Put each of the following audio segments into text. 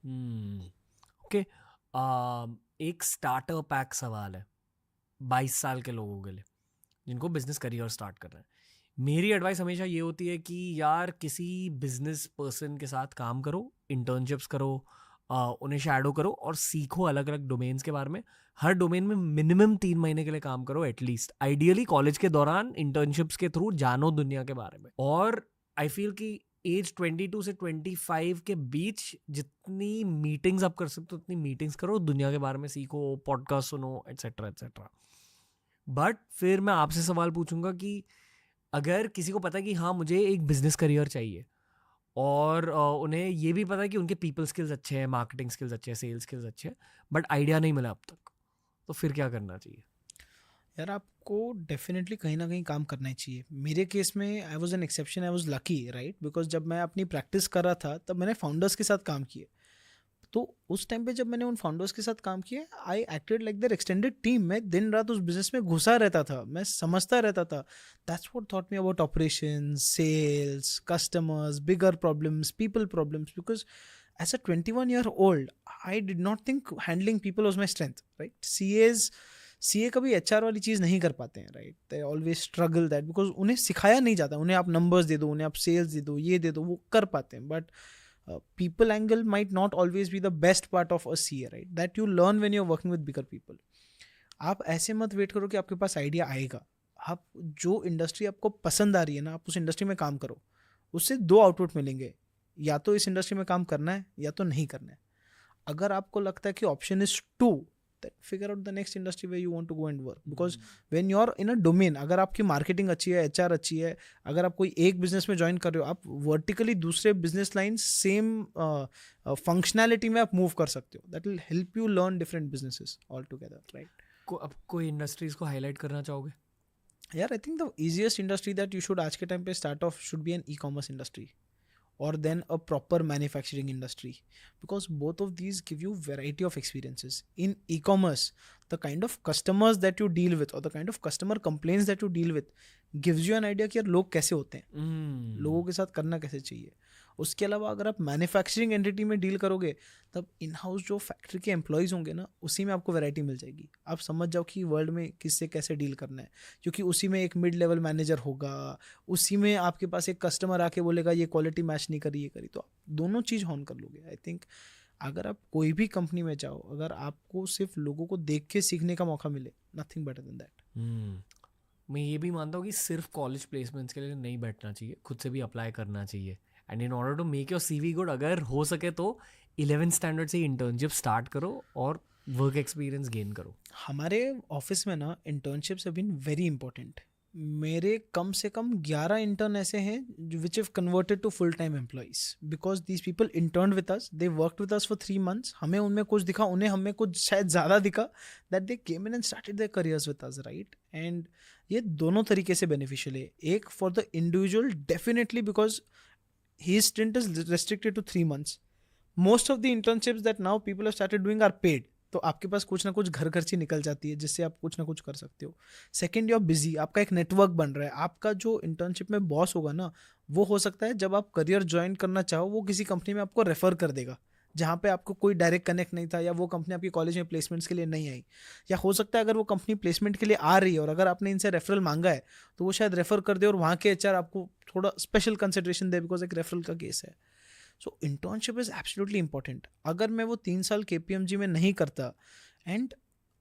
Okay, एक starter pack सवाल है 22 साल के लोगों के लिए जिनको बिजनेस करियर स्टार्ट कर रहे हैं. मेरी एडवाइस हमेशा ये होती है कि यार किसी बिजनेस पर्सन के साथ काम करो, इंटर्नशिप्स करो, उन्हें शैडो करो और सीखो अलग अलग डोमेन्स के बारे में. हर डोमेन में मिनिमम 3 महीने के लिए काम करो एटलीस्ट. आइडियली कॉलेज के दौरान इंटर्नशिप्स के थ्रू जानो दुनिया के बारे में. और आई फील कि एज 22 से 25 के बीच जितनी मीटिंग्स आप कर सकते हो उतनी मीटिंग्स करो, दुनिया के बारे में सीखो, पॉडकास्ट सुनो, एट्सेट्रा एट्सेट्रा. बट फिर मैं आपसे सवाल पूछूंगा कि अगर किसी को पता है कि हाँ मुझे एक बिजनेस करियर चाहिए और उन्हें ये भी पता है कि उनके पीपल स्किल्स अच्छे हैं, मार्केटिंग स्किल्स अच्छे हैं, सेल्स स्किल्स अच्छे हैं, बट आइडिया नहीं मिला अब तक, तो फिर क्या करना चाहिए? यार आपको डेफिनेटली कहीं ना कहीं काम करना ही चाहिए. मेरे केस में I was an exception, I was lucky right, because जब मैं अपनी प्रैक्टिस कर रहा था तब मैंने फाउंडर्स के साथ काम किए. तो उस टाइम पे जब मैंने उन फाउंडर्स के साथ काम किया, I acted like their extended team. मैं दिन रात उस बिजनेस में घुसा रहता था, मैं समझता रहता था. That's what thought me about operations, sales, customers, bigger problems, people problems. Because as a 21 year old I did not think handling people was my strength right. CA कभी एचआर वाली चीज़ नहीं कर पाते हैं right. They always struggle that because उन्हें सिखाया नहीं जाता. उन्हें आप नंबर्स दे दो, उन्हें आप सेल्स दे दो, ये दे दो, वो कर पाते हैं. But people angle might not always be the best part of a CA, right? That you learn when you're working with bigger people. आप ऐसे मत वेट करो कि आपके पास आइडिया आएगा. आप जो इंडस्ट्री आपको पसंद आ रही है ना, आप उस इंडस्ट्री में काम करो. उससे दो आउटपुट मिलेंगे, या तो इस इंडस्ट्री में काम करना है या तो नहीं करना है. अगर आपको लगता है कि option is to, then figure out the next industry where you want to go and work. Because when you're in a domain, अगर आपकी मार्केटिंग अच्छी है, एचआर अच्छी है, अगर आप कोई एक बिजनेस में ज्वाइन कर रहे हो, आप वर्टिकली दूसरे बिजनेस लाइन सेम फंक्शनैलिटी में आप मूव कर सकते हो. That will help you learn different businesses all together right. अब कोई इंडस्ट्रीज को हाईलाइट करना चाहोगे? यार I think the easiest industry that you should आज के टाइम पे start off should be an e commerce industry or then a proper manufacturing industry, because both of these give you variety of experiences. In e-commerce, the kind of customers that you deal with or the kind of customer complaints that you deal with gives you an idea कि यार लोग कैसे होते हैं, लोगों के साथ करना कैसे चाहिए. उसके अलावा अगर आप मैन्युफैक्चरिंग एंटिटी में डील करोगे तब इन हाउस जो फैक्ट्री के एम्प्लॉयज़ होंगे ना, उसी में आपको वैरायटी मिल जाएगी. आप समझ जाओ कि वर्ल्ड में किससे कैसे डील करना है, क्योंकि उसी में एक मिड लेवल मैनेजर होगा, उसी में आपके पास एक कस्टमर आके बोलेगा ये क्वालिटी मैच नहीं करी, ये करी. तो आप दोनों चीज़ ऑन कर लोगे. आई थिंक अगर आप कोई भी कंपनी में जाओ, अगर आपको सिर्फ लोगों को देख के सीखने का मौका मिले, नथिंग बेटर देन दैट. मैं ये भी मानता हूँ कि सिर्फ कॉलेज प्लेसमेंट्स के लिए नहीं बैठना चाहिए, खुद से भी अप्लाई करना चाहिए. And in order to make your CV good, अगर हो सके तो 11th स्टैंडर्ड से इंटर्नशिप स्टार्ट करो और वर्क एक्सपीरियंस गेन करो. हमारे ऑफिस में ना internships have been very important. मेरे कम से कम 11 इंटर्न ऐसे हैं which have converted to full time employees, because these people intern with us, they worked with us for 3 months. हमें उनमें कुछ दिखा, उन्हें हमें कुछ शायद ज़्यादा दिखा, that they came in and started their careers with us right. And ये दोनों तरीके से बेनिफिशियल है. एक for the individual definitely, because his stint is restricted to 3 months. Most of the internships that now people have started doing are paid. तो आपके पास कुछ ना कुछ घर खर्ची निकल जाती है जिससे आप कुछ ना कुछ कर सकते हो. सेकेंड, यू आर बिजी, आपका एक नेटवर्क बन रहा है. आपका जो इंटर्नशिप में बॉस होगा ना, वो हो सकता है जब आप करियर ज्वाइन करना चाहो वो किसी कंपनी में आपको रेफर कर देगा जहाँ पे आपको कोई डायरेक्ट कनेक्ट नहीं था, या वो कंपनी आपकी कॉलेज में प्लेसमेंट्स के लिए नहीं आई. या हो सकता है अगर वो कंपनी प्लेसमेंट के लिए आ रही है और अगर आपने इनसे रेफरल मांगा है तो वो शायद रेफर कर दे और वहाँ के एचआर आपको थोड़ा स्पेशल कंसिडरेशन दे बिकॉज एक रेफरल का केस है. So internship is absolutely important. अगर मैं वो 3 साल KPMG में नहीं करता, and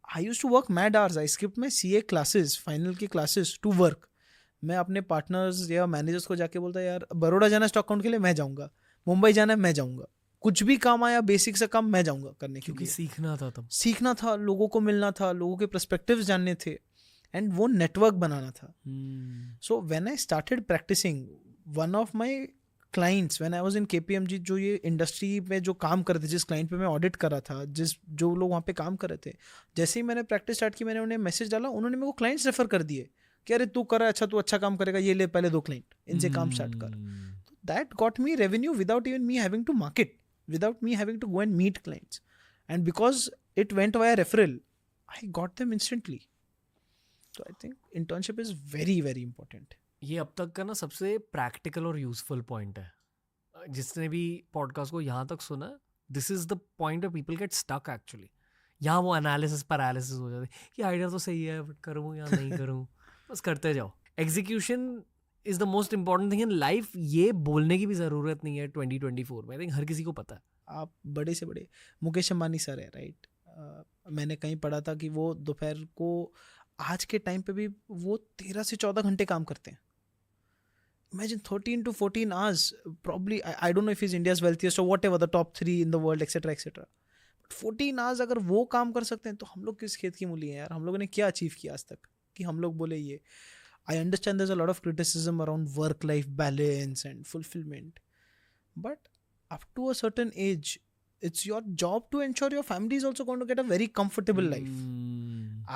I use to work mad hours, I skip my CA classes, final की क्लासेस टू वर्क. मैं अपने पार्टनर्स या मैनेजर्स को जाके बोलता यार बड़ौदा जाना स्टॉक अकाउंट के लिए मैं जाऊँगा, मुंबई जाना है मैं जाऊँगा, कुछ भी काम आया बेसिक से काम मैं जाऊँगा करने के क्योंकि लिए. सीखना था तब, सीखना था, लोगों को मिलना था, लोगों के पर्सपेक्टिव्स जानने थे, एंड वो नेटवर्क बनाना था. So when I started practicing, one of my clients when I was in KPMG, जो ये इंडस्ट्री में जो काम करते थे, जिस क्लाइंट पे मैं ऑडिट कर रहा था, जो लोग वहाँ पे काम कर रहे थे, जैसे ही मैंने प्रैक्टिस स्टार्ट की, मैंने उन्हें मैसेज डाला, उन्होंने मेरे को क्लाइंट्स रेफर कर दिए कि अरे तू कर रहा है अच्छा, तू अच्छा काम करेगा, ये ले पहले 2 क्लाइंट, इनसे काम स्टार्ट कर. That got me revenue without even me having to market, without me having to go and meet clients. And because it went via referral, I got them instantly. So I think internship is very, very important. ये अब तक का ना सबसे practical और useful point है. जिसने भी पॉडकास्ट को यहाँ तक सुना, this is the point of people get stuck actually. यहाँ वो एनालिसिस पैरालिसिस हो जाती है कि आइडिया तो सही है बट करूँ या नहीं करूँ. बस करते जाओ. Execution is the most important thing in life. ये बोलने की भी ज़रूरत नहीं है 2024 में. आई थिंक हर किसी को पता है. आप बड़े से बड़े मुकेश अंबानी सर है, राइट? मैंने कहीं पढ़ा था कि वो दोपहर को आज के टाइम पे भी वो 13 से 14 घंटे काम करते हैं. Imagine 13 to 14 hours. Probably, I don't know if he's India's wealthiest or whatever, the top 3 in the world, etc. etc. But 14 hours अगर वो काम कर सकते हैं तो हम लोग किस खेत की मूली हैं यार. हम लोगों ने क्या अचीव किया आज तक कि हम लोग बोले ये. I understand there's a lot of criticism around work-life balance and fulfillment. But up to a certain age, it's your job to ensure your family is also going to get a very comfortable life.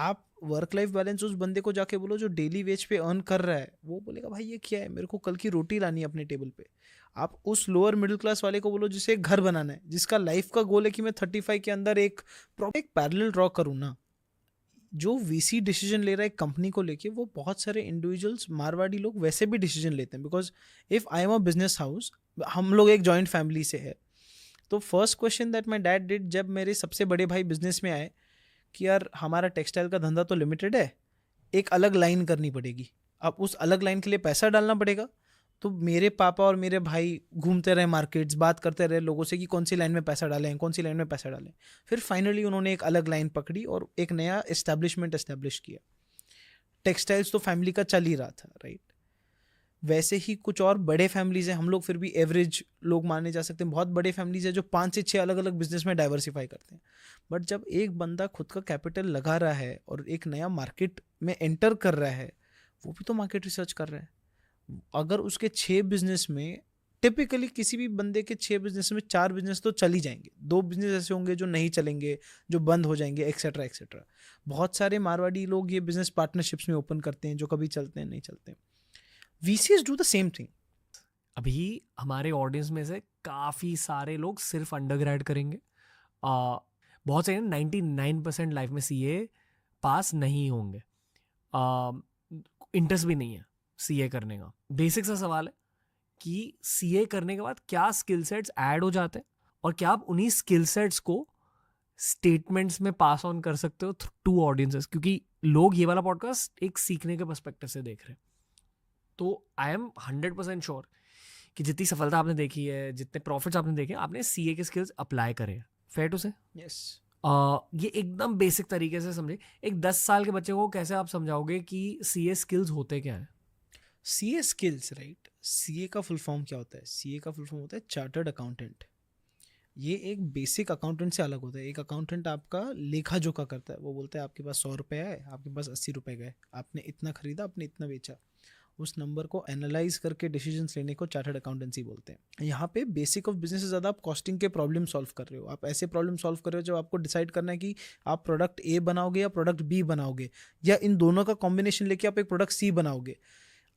आप work life balance उस बंदे को जाके बोलो जो daily veg पे earn कर रहा है, वो बोलेगा भाई ये क्या है, मेरे को कल की रोटी लानी है अपने टेबल पे. आप उस लोअर मिडिल क्लास वाले को बोलो जिसे एक घर बनाना है, जिसका लाइफ का गोल है कि मैं 35 के अंदर एक पैरेलल ड्रॉ करूँ ना. जो वीसी डिसीजन ले रहा है कंपनी को लेके, वो बहुत सारे इंडिविजुअल्स मारवाड़ी लोग वैसे भी डिसीजन लेते हैं. Because if I am a business house, हम लोग एक जॉइंट फैमिली से है, तो first question that my dad did जब मेरे सबसे बड़े भाई बिजनेस में आए कि यार हमारा टेक्सटाइल का धंधा तो लिमिटेड है, एक अलग लाइन करनी पड़ेगी. अब उस अलग लाइन के लिए पैसा डालना पड़ेगा. तो मेरे पापा और मेरे भाई घूमते रहे मार्केट्स, बात करते रहे लोगों से कि कौन सी लाइन में पैसा डालें, कौन सी लाइन में पैसा डालें. फिर फाइनली उन्होंने एक अलग लाइन पकड़ी और एक नया एस्टेब्लिशमेंट एस्टेब्लिश किया. टेक्सटाइल्स तो फैमिली का चल ही रहा था, राइट? वैसे ही कुछ और बड़े फैमिलीज हैं, हम लोग फिर भी एवरेज लोग माने जा सकते हैं. बहुत बड़े फैमिलीज हैं जो 5 से 6 अलग अलग बिजनेस में डाइवर्सिफाई करते हैं. बट जब एक बंदा खुद का कैपिटल लगा रहा है और एक नया मार्केट में एंटर कर रहा है, वो भी तो मार्केट रिसर्च कर रहा है. अगर उसके 6 बिजनेस में, टिपिकली किसी भी बंदे के 6 बिजनेस में 4 बिजनेस तो चल ही जाएंगे, 2 बिजनेस ऐसे होंगे जो नहीं चलेंगे, जो बंद हो जाएंगे, एक्सेट्रा एक्सेट्रा. बहुत सारे मारवाड़ी लोग ये बिजनेस पार्टनरशिप्स में ओपन करते हैं जो कभी चलते हैं नहीं चलते. VCs do the same thing. अभी हमारे ऑडियंस में से काफ़ी सारे लोग सिर्फ अंडरग्रेड करेंगे. बहुत से 99% लाइफ में CA पास नहीं होंगे. इंटरेस्ट भी नहीं है CA करने का. बेसिक सा सवाल है कि CA करने के बाद क्या स्किल सेट्स ऐड हो जाते हैं और क्या आप उन्हीं स्किल सेट्स को स्टेटमेंट्स में पास ऑन कर सकते हो टू ऑडियंसेस. क्योंकि लोग ये वाला पॉडकास्ट एक सीखने के पर्सपेक्टिव से देख रहे हैं. तो आई एम 100% श्योर कि जितनी सफलता आपने देखी है, जितने प्रॉफिट्स आपने देखे, आपने CA के स्किल्स अप्लाई करे हैं. फेयर टू से? Yes. ये एकदम बेसिक तरीके से समझे. एक 10 साल के बच्चे को कैसे आप समझाओगे कि CA स्किल्स होते क्या है? CA skills, right? CA का फुल फॉर्म क्या होता है? CA का फुल फॉर्म होता है चार्टर्ड अकाउंटेंट. ये एक बेसिक अकाउंटेंट से अलग होता है. एक अकाउंटेंट आपका लेखा जोखा करता है. वो बोलता है आपके पास 100 रुपये है, आपके पास 80 रुपये गए, आपने इतना खरीदा, आपने इतना बेचा. उस नंबर को एनालाइज करके डिसीजंस लेने को चार्टर्ड अकाउंटेंसी बोलते हैं. यहाँ पे बेसिक ऑफ बिजनेस से ज़्यादा आप कॉस्टिंग के प्रॉब्लम सॉल्व कर रहे हो. आप ऐसे प्रॉब्लम सॉल्व कर रहे हो जब आपको डिसाइड करना है कि आप प्रोडक्ट A बनाओगे या प्रोडक्ट B बनाओगे, या इन दोनों का कॉम्बिनेशन लेके आप एक प्रोडक्ट C बनाओगे.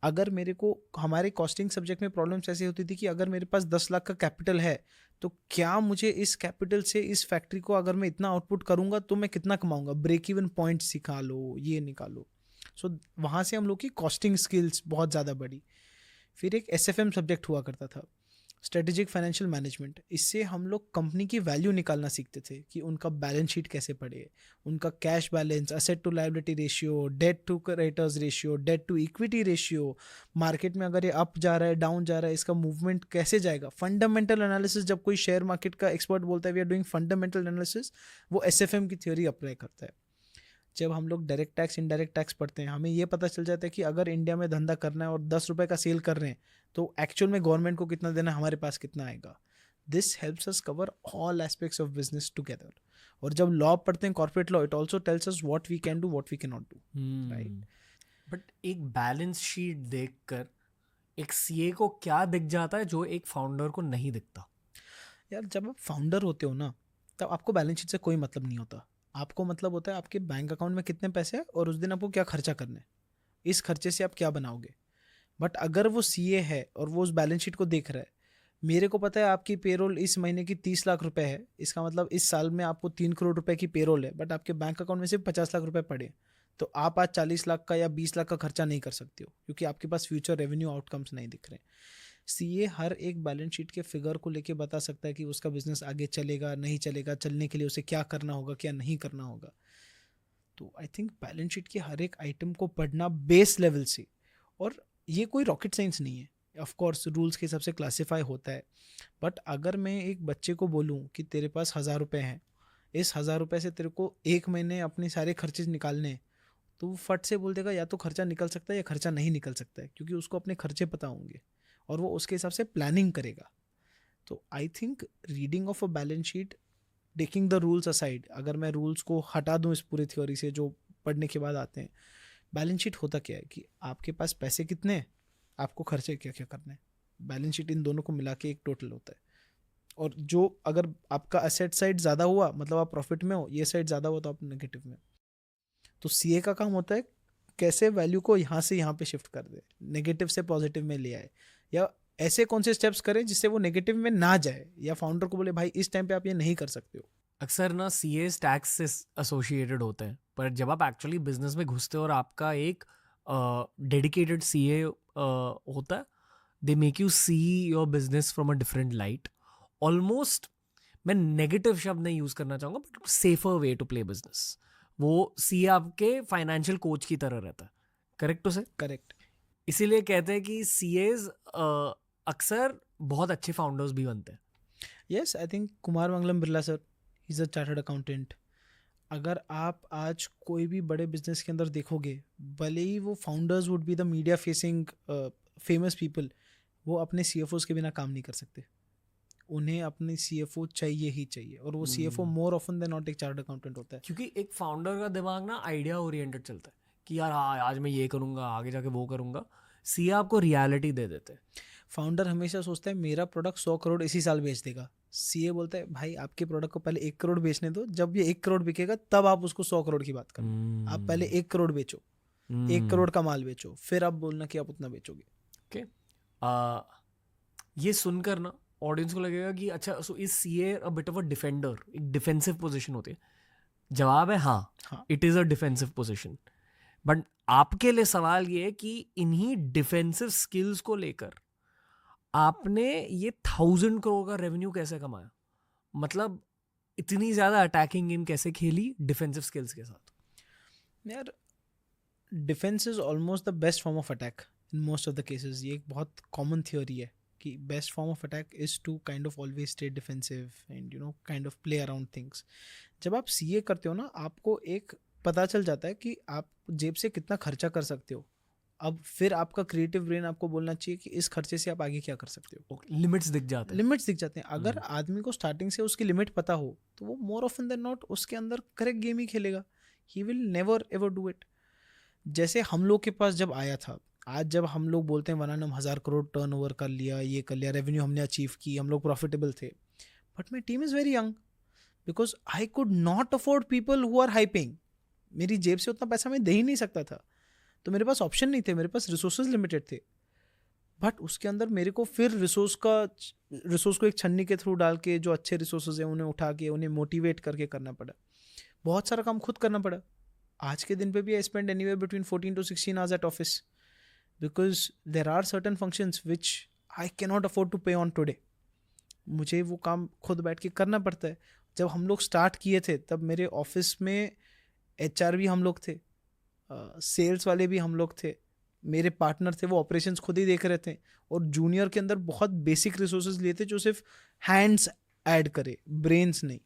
अगर मेरे को, हमारे कॉस्टिंग सब्जेक्ट में प्रॉब्लम्स ऐसी होती थी कि अगर मेरे पास 10 लाख का कैपिटल है तो क्या मुझे इस कैपिटल से इस फैक्ट्री को अगर मैं इतना आउटपुट करूँगा तो मैं कितना कमाऊँगा, ब्रेक इवन पॉइंट निकालो, ये निकालो. सो वहाँ से हम लोग की कॉस्टिंग स्किल्स बहुत ज़्यादा बढ़ी. फिर एक SFM सब्जेक्ट हुआ करता था, स्ट्रेटेजिक फाइनेंशियल मैनेजमेंट. इससे हम लोग कंपनी की वैल्यू निकालना सीखते थे कि उनका बैलेंस शीट कैसे पड़े, उनका cash balance, asset to liability ratio, debt to creditors ratio, debt to equity ratio, market में अगर ये अप जा रहा है, डाउन जा रहा है, इसका मूवमेंट कैसे जाएगा. Fundamental analysis. जब कोई शेयर मार्केट का एक्सपर्ट बोलता है we are doing fundamental analysis, वो SFM की थ्योरी अप्लाई करता है. जब हम लोग डायरेक्ट टैक्स इनडायरेक्ट टैक्स पढ़ते हैं, हमें ये पता चल जाता है कि अगर इंडिया में धंधा करना है और 10 रुपये का सेल कर रहे हैं तो एक्चुअल में गवर्नमेंट को कितना देना है, हमारे पास कितना आएगा. This helps us cover all aspects of business together. और जब लॉ पढ़ते हैं, corporate law, it also tells us what we can do, what we can not do, right? But एक बैलेंस शीट देखकर एक CA को क्या दिख जाता है जो एक फाउंडर को नहीं दिखता? यार जब आप फाउंडर होते हो ना, तब आपको बैलेंस शीट से कोई मतलब नहीं होता. आपको मतलब होता है आपके बैंक अकाउंट में कितने पैसे हैं और उस दिन आपको क्या खर्चा करना है, इस खर्चे से आप क्या बनाओगे. बट अगर वो CA है और वो उस बैलेंस शीट को देख रहा है, मेरे को पता है आपकी पेरोल इस महीने की 30 लाख रुपए है, इसका मतलब इस साल में आपको 3 करोड़ रुपए की पेरोल है, बट आपके बैंक अकाउंट में सिर्फ 50 लाख रुपए पड़े, तो आप आज 40 लाख का या 20 लाख का खर्चा नहीं कर सकते हो क्योंकि आपके पास फ्यूचर रेवेन्यू आउटकम्स नहीं दिख रहे. सीए हर एक बैलेंस शीट के फिगर को लेके बता सकता है कि उसका बिजनेस आगे चलेगा नहीं चलेगा, चलने के लिए उसे क्या करना होगा क्या नहीं करना होगा। तो आई थिंक बैलेंस शीट के हर एक आइटम को पढ़ना बेस लेवल से, और ये कोई रॉकेट साइंस नहीं है, ऑफ कोर्स रूल्स के हिसाब से क्लासीफाई होता है। बट अगर मैं एक बच्चे को बोलूँ कि तेरे पास 1,000 रुपये हैं, इस 1,000 रुपये से तेरे को एक महीने अपने सारे खर्चे निकालने हैं, तो वो फट से बोल देगा या तो खर्चा निकल सकता है या खर्चा नहीं निकल सकता है, क्योंकि उसको अपने खर्चे पता होंगे और वो उसके हिसाब से प्लानिंग करेगा। तो I think reading of a balance sheet, taking the rules aside, अगर मैं रूल्स को हटा दूं इस पूरी थ्योरी से जो पढ़ने के बाद आते हैं, बैलेंस शीट होता क्या है कि आपके पास पैसे कितने हैं, आपको खर्चे क्या क्या करने हैं, बैलेंस शीट इन दोनों को मिला के एक टोटल होता है। और जो अगर आपका असेट साइड ज़्यादा हुआ मतलब आप प्रॉफिट में हो, ये साइड ज़्यादा हुआ तो आप नेगेटिव में हो। तो सीए का काम होता है कैसे वैल्यू को यहाँ से यहाँ पे शिफ्ट कर दे, नेगेटिव से पॉजिटिव में ले आए, या ऐसे कौन से स्टेप्स करें जिससे वो नेगेटिव में ना जाए, या फाउंडर को बोले भाई इस टाइम पे आप ये नहीं कर सकते हो। अक्सर ना सीएस टैक्स से एसोसिएटेड होते हैं, पर जब आप एक्चुअली बिजनेस में घुसते हो और आपका एक डेडिकेटेड सीए होता है, they make you see your business from a different light. Almost मैं नेगेटिव शब्द नहीं यूज करना चाहूंगा, but safer way to play business. वो सीए आपके फाइनेंशियल कोच की तरह रहता है, करेक्ट टू से? करेक्ट। इसीलिए कहते हैं कि सीएस अक्सर बहुत अच्छे फाउंडर्स भी बनते हैं। Yes, I think Kumar Mangalam Birla sir, he is a chartered accountant. अगर आप आज कोई भी बड़े बिजनेस के अंदर देखोगे, भले ही वो founders would be the media facing famous people, वो अपने सीएफओस के बिना काम नहीं कर सकते। उन्हें अपने सीएफओ चाहिए ही चाहिए, और वो CFO more often than not एक चार्टर्ड अकाउंटेंट होता है। क्योंकि एक फाउंडर का दिमाग ना आइडिया ओरिएंटेड चलता है कि यार हाँ आज मैं ये करूंगा, आगे जाके वो करूंगा। सीए आपको रियलिटी दे देते हैं। फाउंडर हमेशा सोचता है मेरा प्रोडक्ट 100 करोड़ इसी साल बेच देगा। सीए बोलता है भाई आपके प्रोडक्ट को पहले 1 करोड़ बेचने दो, जब ये 1 करोड़ बिकेगा तब आप उसको 100 करोड़ की बात करना। आप पहले 1 करोड़ बेचो, 1 करोड़ का माल बेचो, फिर आप बोलना कि आप उतना बेचोगे। ओके, ये सुनकर ना ऑडियंस को लगेगा कि अच्छा so is CA a bit of a defender, एक डिफेंसिव पोजीशन होती है। जवाब है हाँ, it is a defensive position. But आपके लिए सवाल ये है कि इन्हीं डिफेंसिव स्किल्स को लेकर आपने ये 1,000 करोड़ का रेवेन्यू कैसे कमाया? मतलब इतनी ज्यादा अटैकिंग गेम कैसे खेली डिफेंसिव स्किल्स के साथ? यार defence is almost the best form of attack in most of the cases. ये एक बहुत कॉमन थ्योरी है कि best form of attack is to kind of always stay defensive and you know kind of play around things. जब आप CA करते हो ना, आपको एक पता चल जाता है कि आप जेब से कितना खर्चा कर सकते हो। अब फिर आपका क्रिएटिव ब्रेन आपको बोलना चाहिए कि इस खर्चे से आप आगे क्या कर सकते हो। लिमिट्स दिख जाते हैं। लिमिट्स दिख जाते हैं। अगर आदमी को स्टार्टिंग से उसकी लिमिट पता हो तो वो मोर ऑफन देन नॉट उसके अंदर करेक्ट गेम ही खेलेगा। He will never ever do it. जैसे हम लोग के पास जब आया था, आज जब हम लोग बोलते हैं वरना हम 1,000 करोड़ टर्न ओवर कर लिया, ये कर लिया, रेवेन्यू हमने अचीव की, हम लोग प्रॉफिटेबल थे, but my team is very young because I could not afford people who are hyping. मेरी जेब से उतना पैसा मैं दे ही नहीं सकता था, तो मेरे पास ऑप्शन नहीं थे, मेरे पास रिसोर्सेज लिमिटेड थे। बट उसके अंदर मेरे को फिर रिसोर्स को एक छन्नी के थ्रू डाल के जो अच्छे रिसोर्सेज हैं उन्हें उठा के उन्हें मोटिवेट करके करना पड़ा। बहुत सारा काम खुद करना पड़ा। आज के दिन पे भी I spend anywhere between 14 to 16 hours at office because there are certain functions which I can not afford to pay on today. मुझे वो काम खुद बैठ के करना पड़ता है। जब हम लोग स्टार्ट किए थे तब मेरे ऑफिस में HR भी हम लोग थे, सेल्स वाले भी हम लोग थे, मेरे पार्टनर थे वो ऑपरेशंस खुद ही देख रहे थे, और जूनियर के अंदर बहुत बेसिक रिसोर्सेज लिए थे जो सिर्फ हैंड्स ऐड करे, ब्रेन्स नहीं।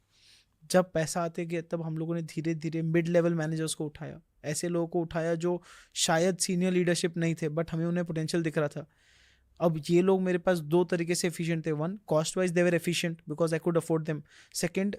जब पैसा आते गया तब हम लोगों ने धीरे धीरे मिड लेवल मैनेजर्स को उठाया, ऐसे लोगों को उठाया जो शायद सीनियर लीडरशिप नहीं थे बट हमें उन्हें पोटेंशियल दिख रहा था। अब ये लोग मेरे पास 2 तरीके से एफिशिएंट थे। 1, cost wise they were efficient because I could afford them. 2,